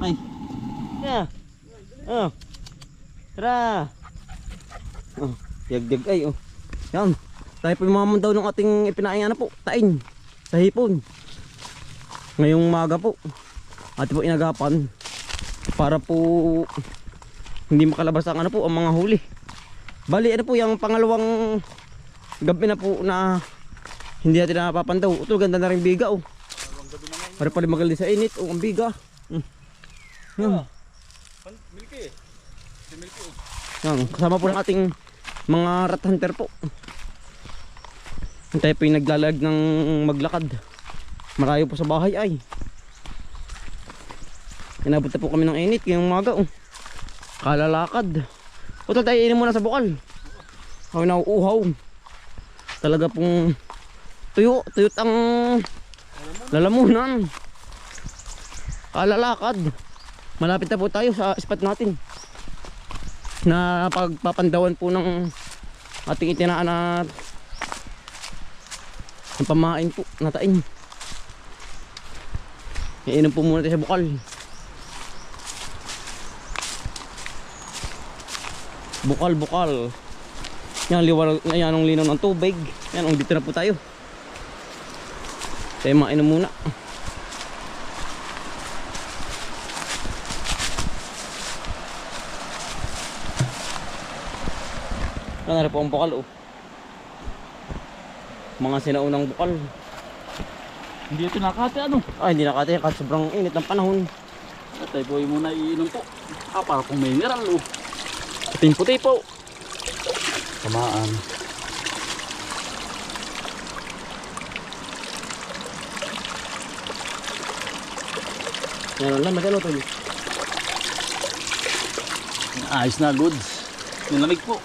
Ay. Yeah. Oh. Tara. Oh, yag-yag ay oh. Yan. Tayo po mamandaw ng ating ipinaing ano po, tain sa hipon. Ngayong umaga po. At po inagapan para po hindi makalabas ang ano po, ang mga huli. Bali ano po yung pangalawang gabi na po na hindi natin napapandaw. Ito ganda na rin biga oh. Para pala magaling sa init oh, ang biga. Milky. Si Milky. Yan, kasama po ng ating mga rat hunter po. Tayo po yung naglalag ng maglakad. Marayo po sa bahay ay. Inabot na po kami ng init ngayong umaga oh. Kalalakad. Puto tayo inom muna sa bukal. Ako nauuhaw. Talaga pong tuyot ang lalamunan. Kalalakad. Malapit na po tayo sa spot natin na pagpapandawan po ng ating itinaan at ang pamain po natain. Iinom po muna tayo sa bukal. Bukal. Yan, yan ang linaw ng tubig. Yan, dito na po tayo. Tayo mainom muna. Yan na po ang bukal oh. Mga sinaunang bukal. Hindi ito nakate ano? Ay, hindi nakate kasi sobrang init ng panahon. At tayo po muna iinom po. Para kung may mineral oh. Puting-puti po. Tamaan. Yan lang, magano to. Ayos na goods. Yung lamig po.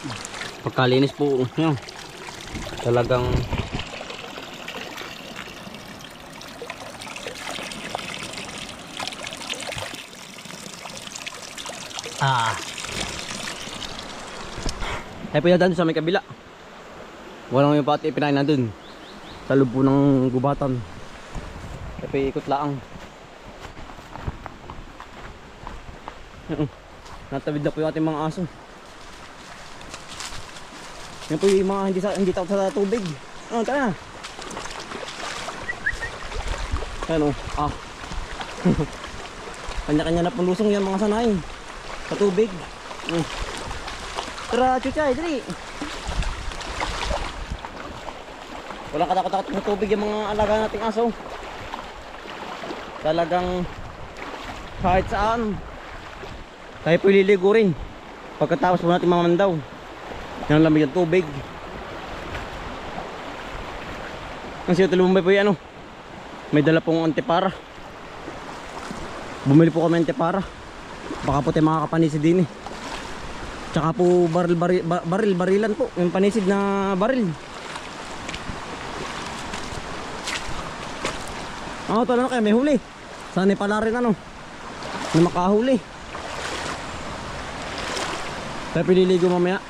Pagkalinis po, yan. Talagang ay pwede doon sa may kabila. Walang yung pati ipinain na doon sa loob po ng gubatan. Ay ikot laang. Natawid na po yung ating mga aso. Yan po yung mga hindi takot sa tubig. Oh, tara. Ano? Kanya-kanya na pong lusong yan mga sanay sa tubig. Tara, chuchay, dali. Walang katakot-takot sa tubig yung mga alaga nating aso. Talagang kahit saan tayo po ililigo rin pagkatapos po natin mamandaw. Yan ang lamig ng tubig. Ang siya Talumbay po yan ano. May dala pong antipara. Bumili po kami antipara. Baka po tayo makakapanisid din eh. Tsaka po barilan po. Yung panisid na baril. Tala na kayo, may huli. Sana pala rin ano na makahuli. Tayo pililigo mamaya.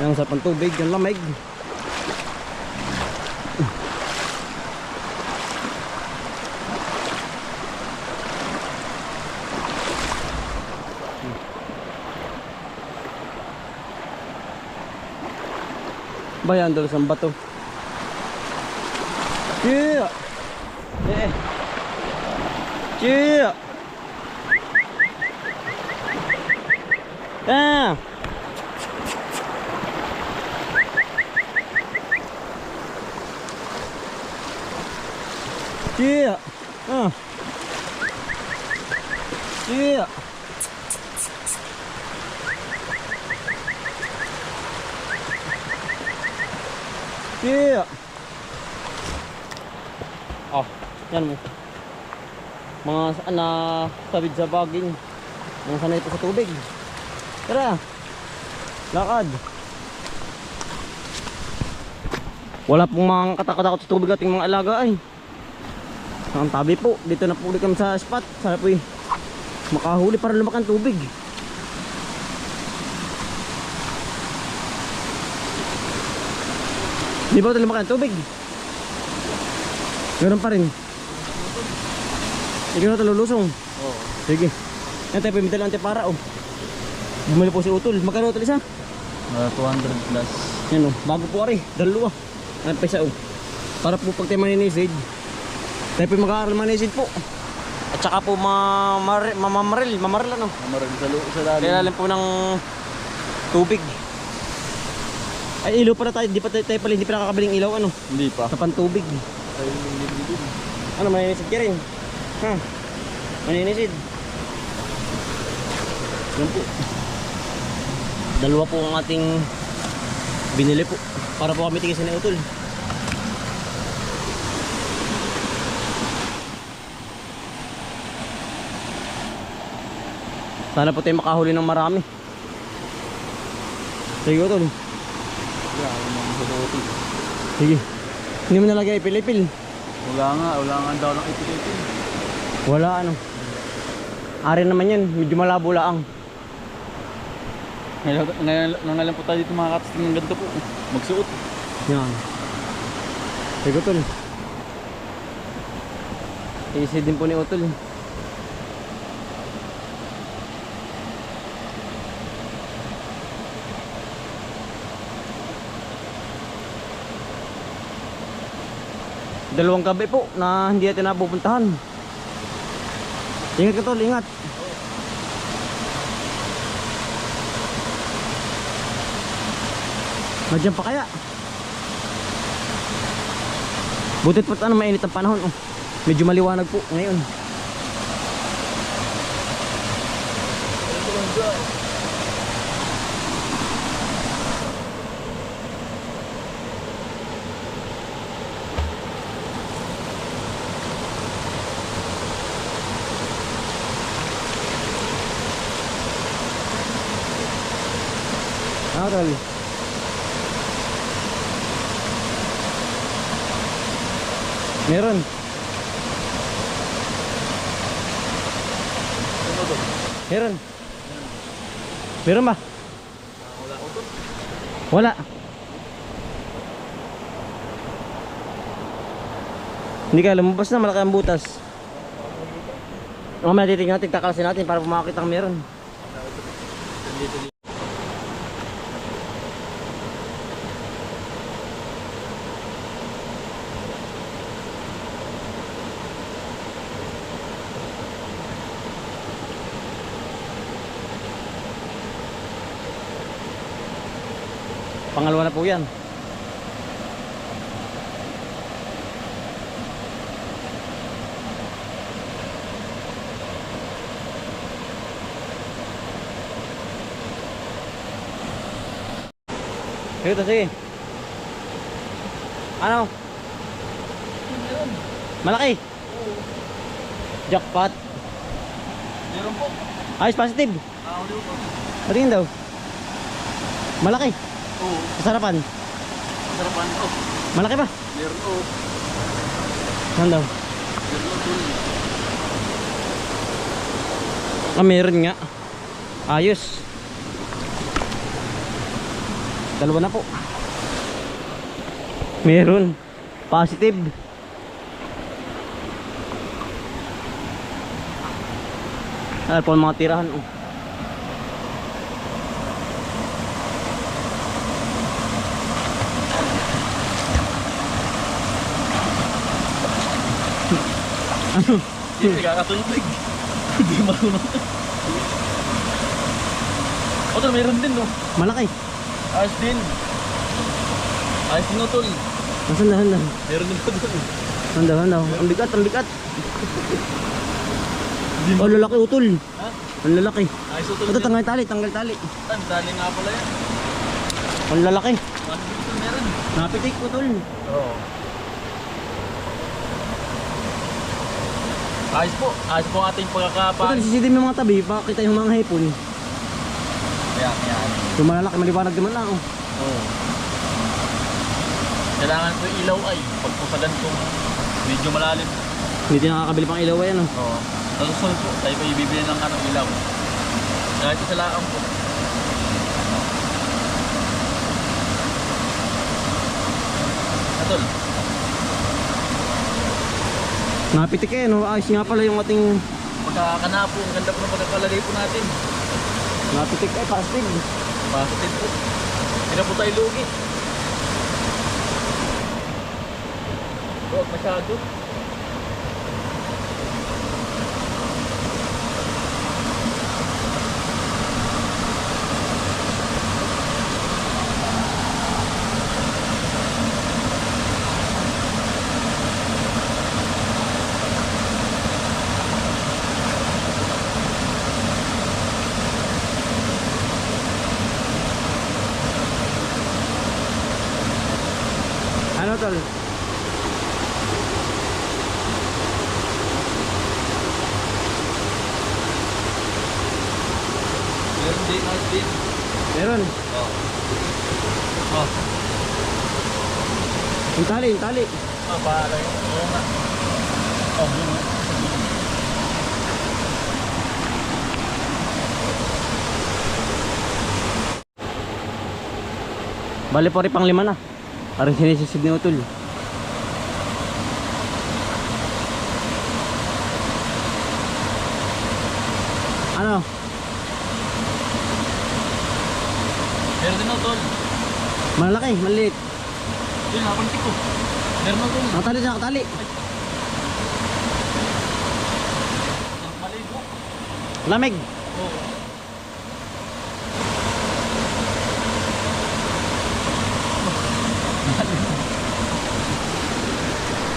Yan sa pantubig, yung lamig. Bayan doon sa bato. Yeah. Yeah. Ah. Yeah. Yeah. Yeah. Yan mo. Mga na sabid sa baging. Mga sanay ito sa tubig. Tara. Lakad. Wala pong mga katakot-takot sa tubig ating mga alaga ay. Ang tabi po. Dito na po ulit kami sa spot. Sana po makahuli para lumakan tubig. Di ba ito lumakan tubig? Ganoon pa rin. Hindi na ito lulusong. Oo. Sige. Yan tayo pimital ang para oh. Bumili po si Utol. Magkano Utol isa? 200 plus. Yan oh. Bago po ari. Dalawa. Ang pesa oh. Para po pag tayo maninisid. Tayo po mag-aaral manisid po. At saka po mamaril ano. Mamaril sa lalim. Kailalim po ng tubig. Ay ilaw pala tayo. Di pa tayo pala hindi pa nakakabiling ilaw ano. Hindi pa. Sa pantubig. Ay, hindi. Ano maninisid ka rin? Ha? Maninisid. Yan po. Dalawa po ang ating binili po. Para po kami tigisan ni Utol. Sana po tayo makahuli ng marami. Sige Utol. Sige. Hindi mo nalagay ipil-ipil. Wala nga daw ng ipil-ipil. Wala ano. Ari naman yan, medyo malabo laang. Ngayon po tayo dito mga katasting ng ganito po. Magsuot. Yan. Sige Utol. Easy din po ni Utol. Dalawang gabi po na hindi natin napupuntahan. Ingat ka Tol, ingat. Madyan pa kaya? Butit po ano, mainit ang panahon oh. Medyo maliwanag po ngayon. Tol. Meron. Meron. Meron ba? Wala. Hindi ka lumabas na, malaki ang butas. Mamaya titignan natin, kakalasin natin para pumakita ang meron. Pangalawa na po yan. Ito sige. Ano? Malaki? Jackpot. Meron po. Ayos, positive. Huli po. Patingin daw. Malaki. Oo. Kasarapan. Sarapan po. Malaki ba? Meron po. Saan daw? Meron po. Ah, meron nga. Ayos. Dalawa na po. Meron. Positive. Ano po ang mga tirahan oh. Ano? Hindi kakatulog. Hindi marunong. O tol, meron din no. Malaki. Ayos din. Ayos din no tol. Nasaan daw, daw? Meron din po tol. Daw. Ang bigat, ang bigat. Oh, lalaki utol. Ha? Ang lalaki. Ayos no tol. Ito, tanggal tali, tanggal tali. Ang dali nga pala yan. Ang lalaki. Ano dito meron? Napitik utol. Oo. Ayos po. Ayos po ang ating Utol, pagkakapan. sisidim yung mga tabi, pakita yung mga hipon. Yan, yan. Yung malalaki, maliwanag naman lang oh. Oo. Kailangan po ilaw ay pagpusagan kung medyo malalim. Hindi nakakabili pang ilaw yan oh. Oo. Sa susunod po, tayo pa ibibili ng ilaw. Kahit sa laang po. Atol. Napitik eh, no? Ayos nga pala yung ating Pagkakanapo, ang ganda po ng pagkakalagay po natin. napitik eh, pastig. Positive po. Hindi na po tayo lugi. Huwag masyado. Ano tol? Meron din, meron din. Meron. Oh. Oh. Yung tali, yung tali. Ah, bahala yun. Oo nga. Oh, yun nga. Bali po rin pang 5 na. Parang sinisisid ni Utol. Ano? Meron din ako, tol. Malaki, maliit. Yun, nakapantik ko. Meron ako, tol. Nakatali siya, nakatali. Maligo. Lamig. Oo.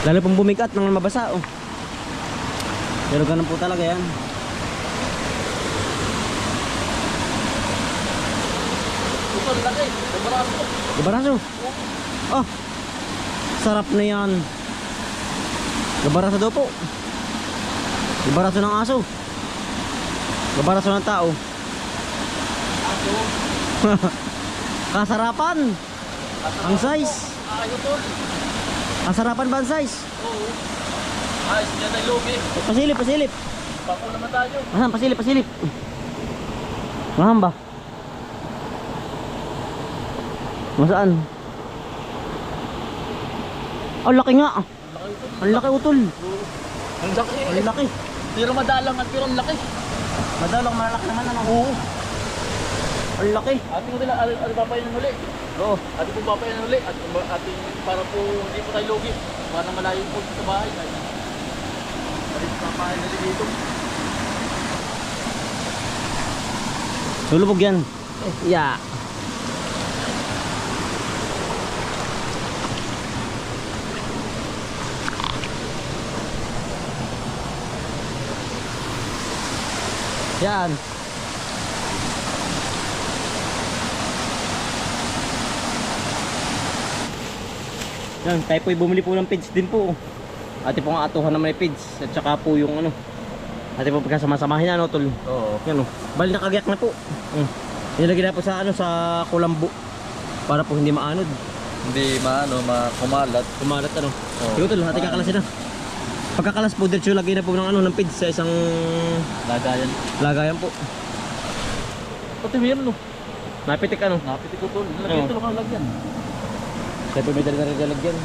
Lalo pong bumigat nang mabasa oh. Pero ganun po talaga yan. Utol, laki. Dabaraso. Gabaraso. Oh. Sarap na yan. Gabaraso daw po. Gabaraso ng aso. Gabaraso ng tao. Aso. Kasarapan. Ang size. Ayaw, tol. Kasarapan ba ang size? Oo. Ayos niya tayo lugi. Pasilip, pasilip. Papo naman tayo. Asan, pasilip, pasilip. Maham ba? Masaan? Ang laki nga. Ang laki Utol. Ang laki. Ang laki. Pero madalang at pero ang laki. Madalang malaki naman ano. Oo. Ang laki. Ating ko nila, ano papayin ng huli. Oo. Ating po papayin ng huli. At ating para po hindi po tayo lugi. Para malayo po sa bahay. Ating papayin na dito. Lulubog yan. Yeah. Yan. Yan, tayo po'y bumili po ng pids din po. Ate po nga atuhan naman yung pids. At saka po yung ano. Ate po pagkasama-samahin na, no, tol. Oo. Yan o. Bali nakagyak na po. Nilagay na po sa ano, sa kulambo. Para po hindi maanod. Hindi kumalat. Kumalat ano. Oo. Yung tol, ate kakalasin na. Pagkakalas po, diretso lagay na po ng ano, ng pids sa isang Lagayan. lagayan po. Pati meron no. Napitik ano. Napitik ko tol. Oo. Lagyan tol kang lagyan. Tayo po may dali na rin lalagyan.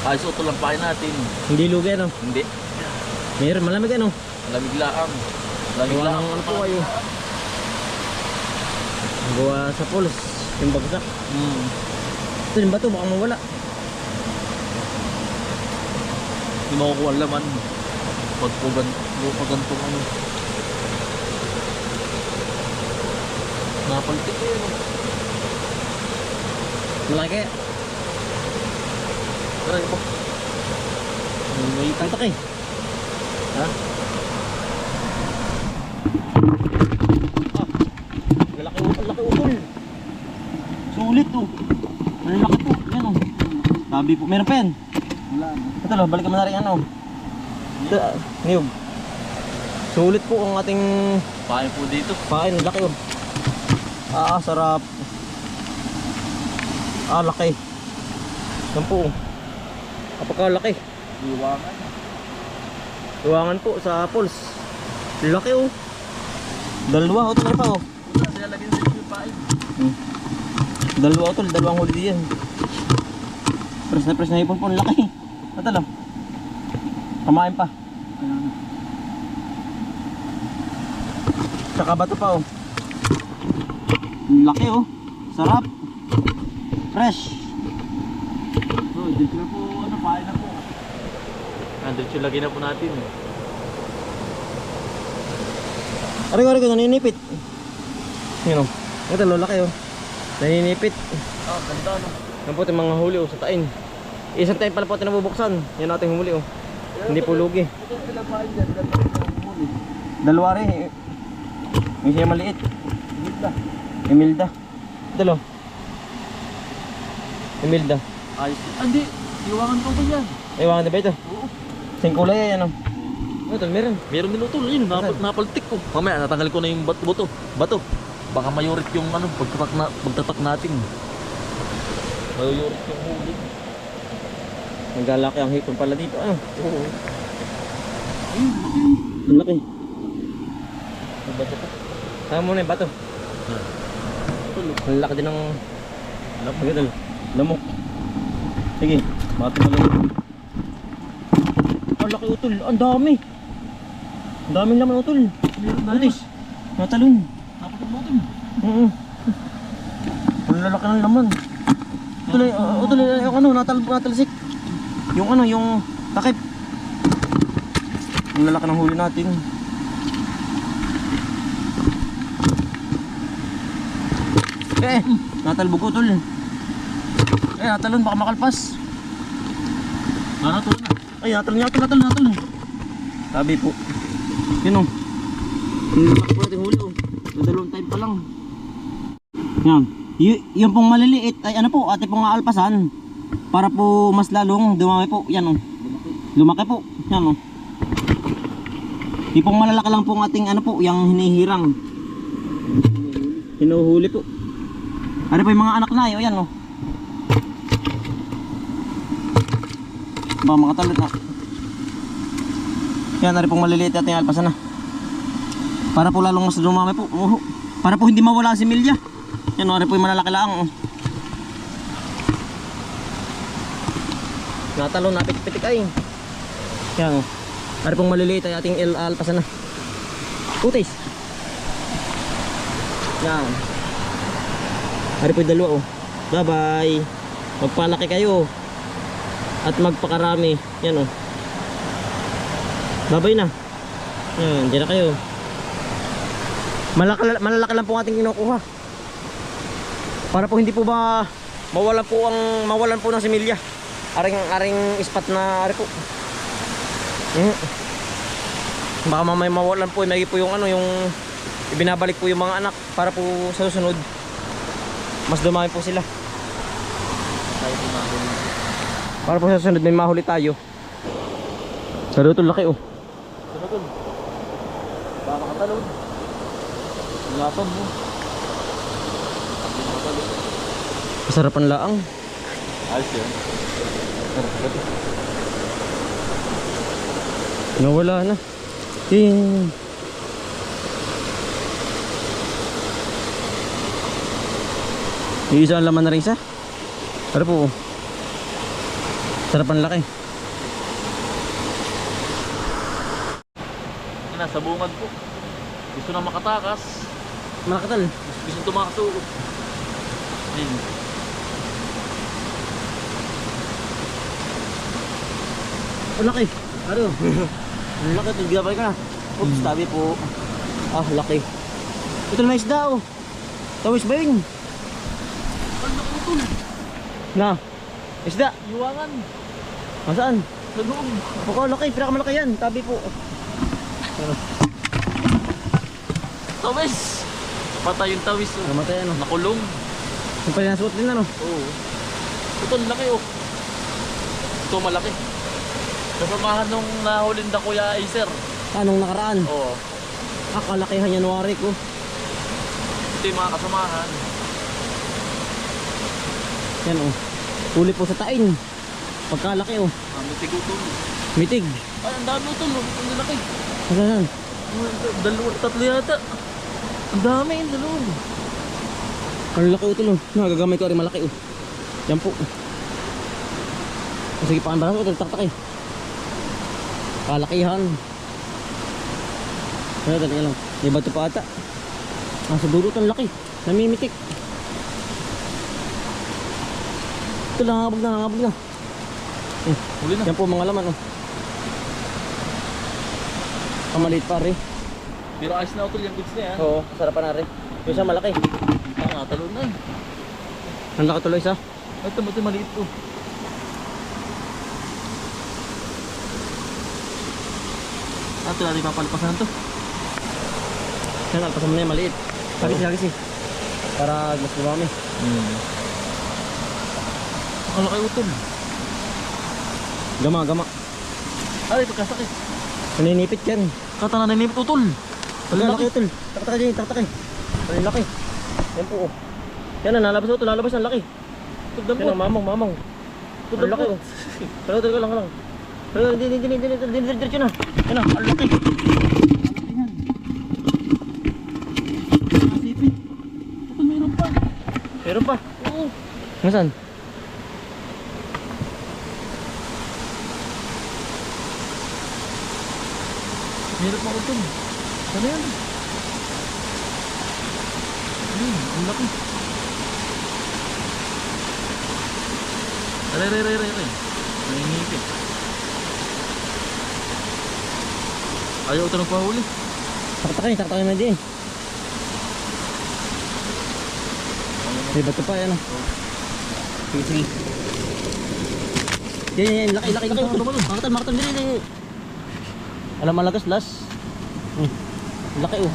Ayos ito lang pain natin. Hindi lugi ano. Hindi. Mayroon, malamig ano. Lamig laang. Lamig Gawa laang. ng ano po kayo. Gawa sa poles. Yung bagsak. Ito yung bato, baka mawala. Hindi makukuha ang laman. Pagpagantong ano. Napaltik eh. Malaki kaya. Tara po. May kantak eh. Ha? Laki utol. Sulit oh. Ang laki po. Yan oh. Sabi po. Meron pa yan. Wala. Ito lang, balikan mo na rin ano. Ito, niyog. Sulit po ang ating Pain po dito. pain. Laki oh. Ah, sarap. Ah, laki. Yan po oh. Kapakalaki. Iwangan. Tuwangan po sa poles. Laki oh. Dalawa oh, ito pa oh. Kaya lagyan dito yung pain. Dalawa oh, tol, dalawang huli yan. Press na hipon po. Ang laki. Natalo. Kamain pa. Tsaka bato pa oh. Ang laki oh. Sarap. Fresh. So, dito na po, pain na po. Andito yung lagay na po natin. Aray ko, naninipit. Yun oh. Ito, laki oh. Naninipit. Ah, ganda no. Yan po yung mga huli oh, sa tain. Isang tain pala po ito nabubuksan. Yan natin huli oh. Hindi po lugi. Dalawa rin. May siya maliit. Emilda. Ito lo. Emilda. Ayos. Hindi. Iwangan ko ba yan? Ewan na ba ito? Oo. Sing kulay yan oh. Ito, meron. Meron din utol. Yun, napaltik ko. Mamaya, natanggal ko na yung bato. Baka mayorit yung ano, pagtatak natin. Mayorit yung huli. Naglalaki ang hipon pala dito. Ano? Oo. Ang laki. Ang bato pa. Sama mo na yung bato. Utol. Ang laki din ng Lamok. lamok. Sige, bato na lang. Ang laki utol. Ang dami. Ang daming laman utol. Alis. Natalon. Napatulutin. Oo. Ang lalaki ng laman. Utol, yung ano, natalsik. Yung ano, yung takip. Ang lalaki ng huli natin. Natalbog utol. Natalon, baka makalpas. Natulog na. Ay, natalon. Sabi po. Yun o. Nilak po natin huli o. Dalawang time pa lang. Yan. Yung pong maliliit ay ano po, ate pong aalpasan. Para po mas lalong dumami po. Yan o. Lumaki po. Yan o. Yung pong malalaki lang po ang ating ano po, yung hinihirang. Hinuhuli po. Ano po yung mga anak na yun. Yan o. Baka makatalot na. Yan, ari pong maliliit at yung alpasan na. Para po lalong mas dumami po. Para po hindi mawala si Milya. Yan, ari po yung malalaki lang. Natalo, napitik-pitik ay. Yan, ari pong maliliit ay ating alpasan na. Putis. Yan. Ari po yung dalawa oh. Bye bye. Magpalaki kayo. At magpakarami. Yan oh. Babay na. Yan, dyan na kayo. Malalaki lang po ating kinukuha. Para po hindi po ba mawalan po ng similya. Aring ispat na ari po. Baka mamay mawalan po, may po yung ano, yung ibinabalik po yung mga anak para po sa susunod mas dumami po sila. Para po sa susunod may mahuli tayo. Pero ito laki oh. Talagang. Baka makatalon. Ingatan mo. Masarapan laang. Ayos yan. Nawala na. Yung isa ang laman na rin isa. Pero po sarapan laki. Nasa bungad po. Gusto na makatakas. Malakatal. Gusto tumakas o. Ayun. Ang laki. Ano? Ang laki. Tigabay ka na. Oops, tabi po. Ah, laki. Ito na isda oh. Tawis ba yun? Ano ko ito? Na. Isda. Iwangan. Masaan? Sa loob. Baka laki. Pinakamalaki yan. Tabi po. Tawis. Patay yung tawis oh. Namatay ano. Nakulong. Yung pala nasuot din ano. Oo. Ito laki oh. Ito malaki. Kasamahan nung nahulin na Kuya Acer. Anong nakaraan? Oo. Kalakihan January ko. Ito yung mga kasamahan. Yan oh. Huli po sa tain. Pagkalaki oh. May tigutol. Mitig. Ay, ang dami ito oh. Ang laki. Saan? Dalawa, tatlo yata. Ang dami yung dalawa. Ang laki ito oh. Nagagamay ko rin malaki oh. Yan po. Sige pa ang balas ko, taktak eh. Kalakihan. Ano, tali lang. May bato pa ata. Sa dulo ang laki. Namimitik. Ito, nangangabog na. Huli na. Yan po mga laman, oh. Kamaliit pa rin. Pero ayos na utol yung goods na yan. Oo, sarapan na rin. Yung isa malaki. Talon na eh. Ang laki tuloy isa. Ito maliit po. Ito natin papalpasan to. Yan, alpasan mo na yung maliit. Sagis eh. Para mas dumami. Ang laki utol. Gama. Ay, pagkasakit. Naninipit yan. Kata na nanipit utol. Ang laki utol. Taktak dyan, taktak eh. Ang laki. Yan po oh. Yan na, lalabas utol, lalabas ang laki. Yan ang mamang. Ang laki oh. Pero ka lang. Pero hindi, diretso na. Yan na, ang laki. Nasipit. Utol, meron pa. Oo. Nasaan? Meron pa utol. Ano yan? Ang laki. Aray. Nanginipit. Ayaw ito nagpahuli. Taktak na dyan. May bato pa yan oh. Sige. Yan, laki. Makatan, dili. Alam malagas, las. Laki oh.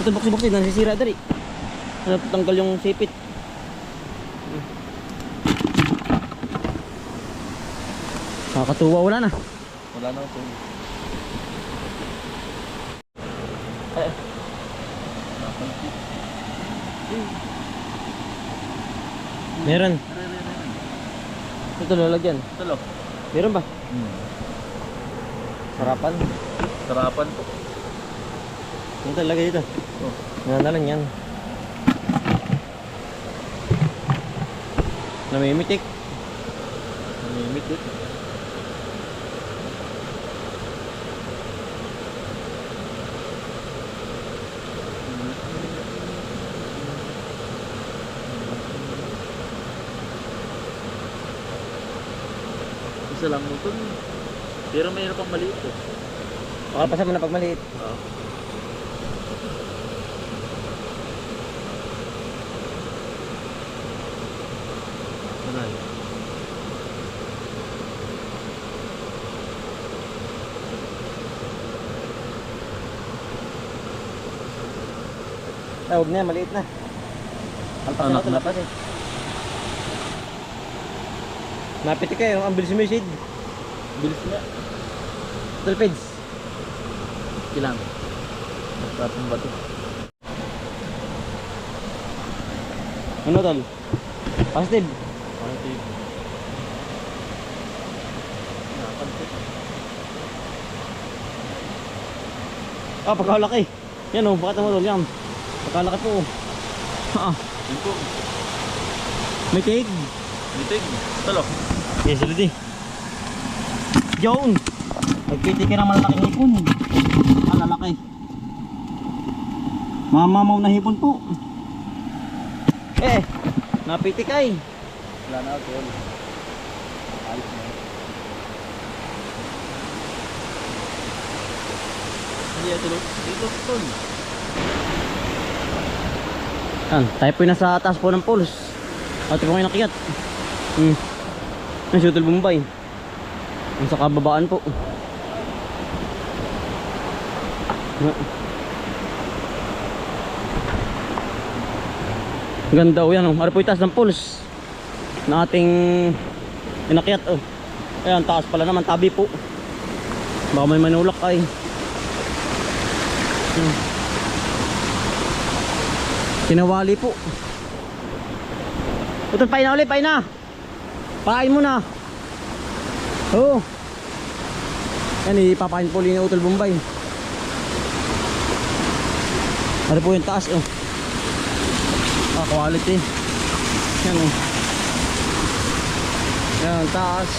Ito buksi, nasisira dari. Tanggal yung sipit. Nakakatuwa, wala na. Wala na ito. Meron. Ito lalagyan. Talo. Meron ba? Sarapan. Sarapan po. Ito lagay dito. Nanalan yan. Namimitik. Namimitik. Isa lang mo ito. Pero mayroon pang maliit eh. Makapasan mo na pag maliit. Oo. Malay. Huwag na, maliit na. Alpasan Anak na ito, na. lapas eh. Napitik kayo, ang bilis mo yung shade. Bilis nga. Tulpids. Ilang. Nagtatong bato. Ano tol? Positive. Positive. Nakapansit. Pagkalaki. Yan oh, bakit mo tol yan? Pagkalaki po oh. Yun po. May cake. Mitig. Talo. Yes, ulit eh. Yun! Nagpitik ka ng malalaking hipon. Lalaki. Mamamaw na hipon po. Napitik ay. Wala na ako. Ayos na. Hindi ito. Dito tol. Tayo po yung nasa taas po ng poles. Ate po kayo nakiyat. Ang Shuttle Bombay. Ang sa kababaan po. Ganda o yan oh. Ano po yung taas ng poles na ating inakyat oh. Ayan, taas pala naman, tabi po. Baka may manulak ay. Tinawali po. Utol, pain na ulit, pain na. Pain mo na. Oo. Yan, ipapain po ulit yung Utol Bombay. Ano po yung taas oh. Quality. Yan oh. Yan, taas.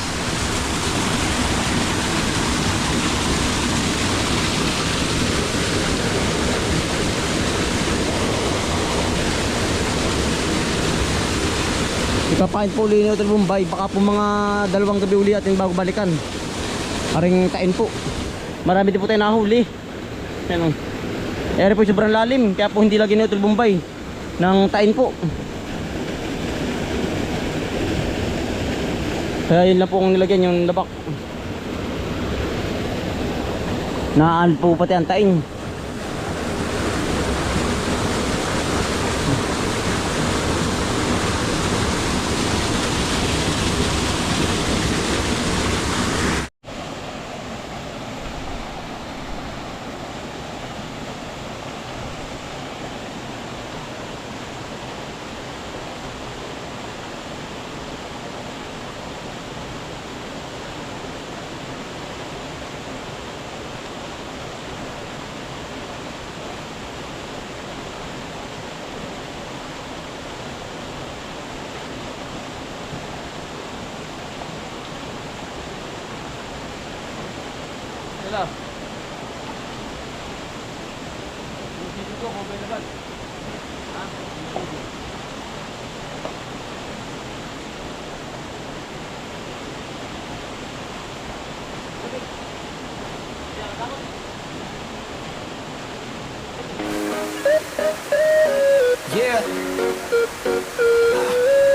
Ipapain po uli ni Hotel Bombay. Baka po mga 2 gabi uli atin bago balikan. Aring tain po. Marami din po tayo nahuli. Yan o. Eri po sobrang lalim. Kaya po hindi lagi ni Hotel Bombay ng tain po. Kaya yun lang po kung nilagyan yung labak. Naan po pati ang tain. Hello. Dito ko mobile na ba? Ha? Yeah.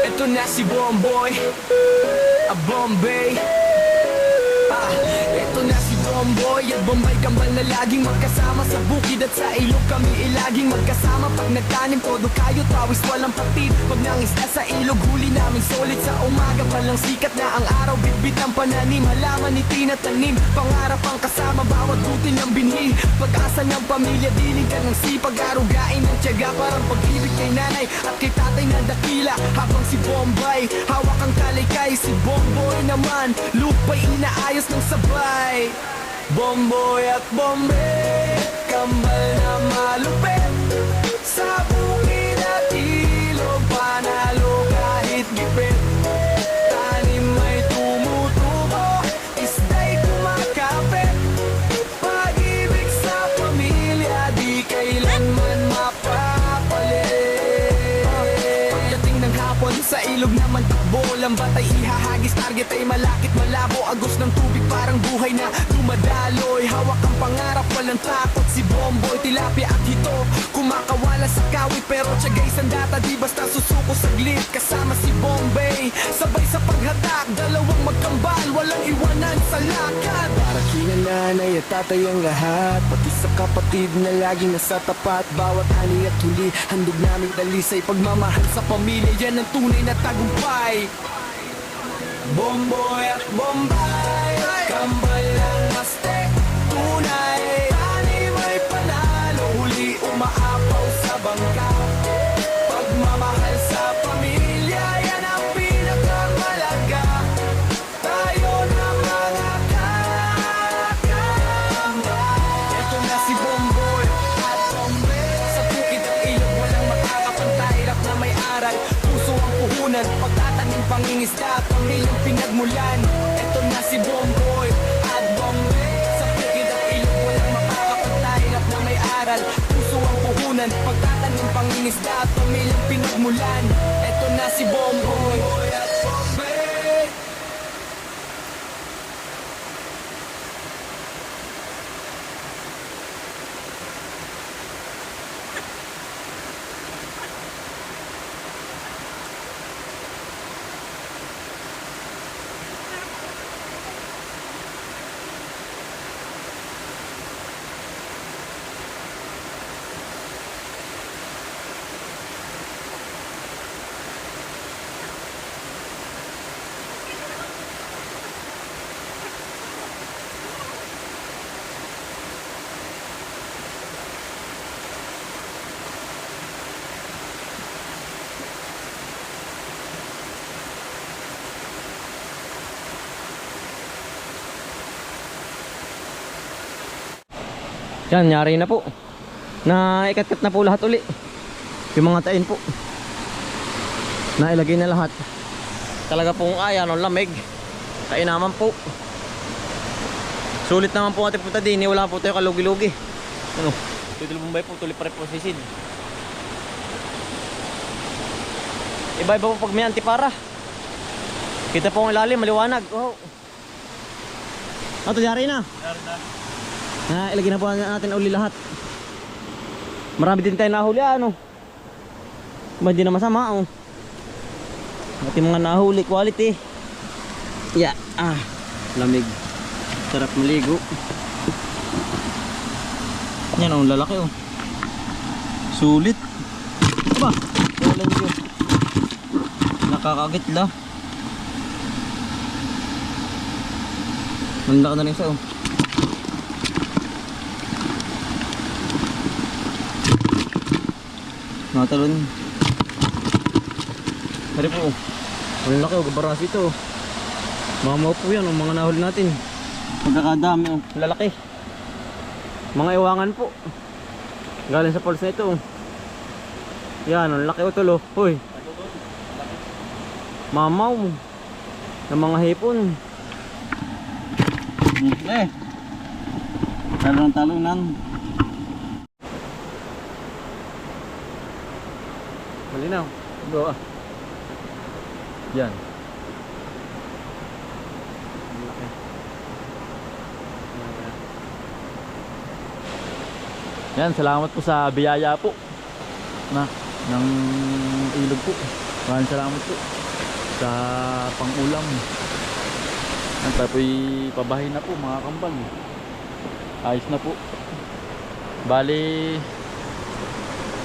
Ito na si Bomboy, a Bombay. Ito na si Bomboy at Bombay kambal na laging magkasama sa bukid at sa ilog kami ilaging magkasama. Pag nagtanim todo kayo tawis walang patid. Pag nangisda sa ilog huli namin solid sa umaga pa lang sikat na ang araw bitbit ang pananim. Halaman ni tinatanim pangarap ang kasama bawat buti ng binhi. Pag-asa ng pamilya diling ka ng sipag arugain ng tiyaga parang pag-ibig kay nanay at kay tatay na dakila. Habang si Bombay hawak ang kalaykay si Bomboy naman lupa'y inaayos ng sabay. Bomboy at Bombay kambal na malupit sa bukid at ilog panalo kahit gipit. Tanim may tumutubo isda'y kumakapit. Pag-ibig sa pamilya di kailanman mapapalit. Pagdating ng hapon sa ilog naman takbo lambat ay ihahagis target ay malakit malabo agos ng tubig parang buhay na dumadaloy. Hawak ang pangarap walang takot si Bomboy tilapia at hito kumakawala sa kawit pero tiyagay sandata di basta susuko saglit kasama si Bombay sabay sa paghatak dalawang magkambal walang iwanan sa lakad. Para kina nanay at tatay ang lahat pati sa kapatid na laging nasa tapat bawat ani at huli handog naming dalisay pagmamahal sa pamilya yan ang tunay na tagumpay. Bomboy at Bombay kambal ng mastek tunay. Tanim ay panalo huli umaapaw sa bangka. Pagmamahal sa pamilya yan ang pinakamalaga. Tayo na mga kakambal. Ito na si Bomboy at Bombay sa bukid at ilog walang makakapantay. Hirap na may aral puso ang puhunan pagtatanim pangingisda pamilyang pinagmulan. Ito na si Bomboy at Bombay sa bukid at ilog walang makakapantay. Hirap na may aral puso ang puhunan pagtatanim pangingisda pamilyang pinagmulan. Ito na si Bomboy at Bombay. Yan, nyari na po. Na ikat-kat na po lahat uli. Yung mga tain po. Nailagay na lahat. talaga pong ayan, ang lamig. Kain naman po. Sulit naman po ating punta din, wala po tayo kalugi-lugi. Ano? Tuloy Bombay po, tuloy pa rin po sisid. Iba-iba po pag may antipara. Kita po ang ilalim, maliwanag. Oh. Ano to, yari na? Yari na. Ilagay na po natin uli lahat. Marami din tayo nahuli, ano? Hindi na masama, oh. Ating mga nahuli, quality. Yeah, lamig. Sarap maligo. Yan, oh, lalaki, oh. Sulit. Aba, wala nyo. Nakakagitla. Malaki na rin siya, oh. Natalon. Hari po, oh. Ang laki, oh, gabarasi ito, oh. Mamaw po yan, oh, mga nahuli natin. Pagkakadami, oh, lalaki. Mga iwangan po. Galing sa falls na ito, oh. Yan, ang laki, oh, tulo. Hoy. Mamaw ng mga hipon. Talong-talunan. Malinaw. Go. Yan. Laki. Yan, salamat po sa biyaya po ng ilog po. Maraming salamat po sa pang-ulam. At tapoy pabahay na po mga kambal. Ayos na po. Bali,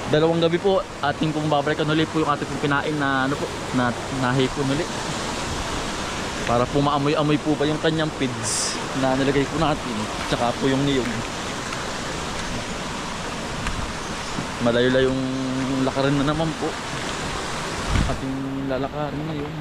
dalawang gabi po ating pong babalikan ulit po yung ating pong kinain na ano po, na nahipon ulit. Para po maamoy-amoy po ba yung kanyang feeds na nilagay po natin. Tsaka po yung niyog. Malayo-layong lakarin na naman po ating lalakarin ngayon.